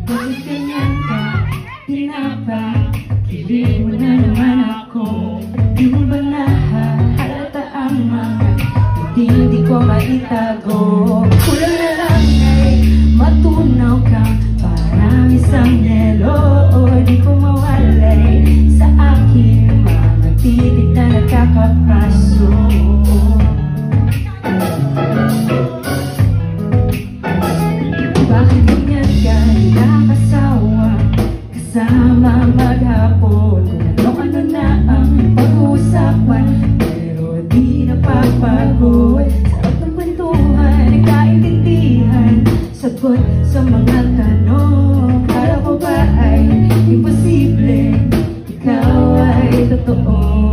Bakit ganyan ka? Pinapakilig mo na naman ako. Di mo ba nahalata ang mga hindi ko maitago? Kulang na lang ay matunaw ka, parang isang yelo. Di ko mawalay sa aking mga titig na nakakapaso. Bakit ganyan ka? Di nakasawa kasama maghapon. Kung ano na ang pag-uusapan, pero di napapagod. Sarap ng kwentuhan, nagkaintindihan, sagot sa mga tanong. Para ko ba ay imposible? Ikaw ay totoo.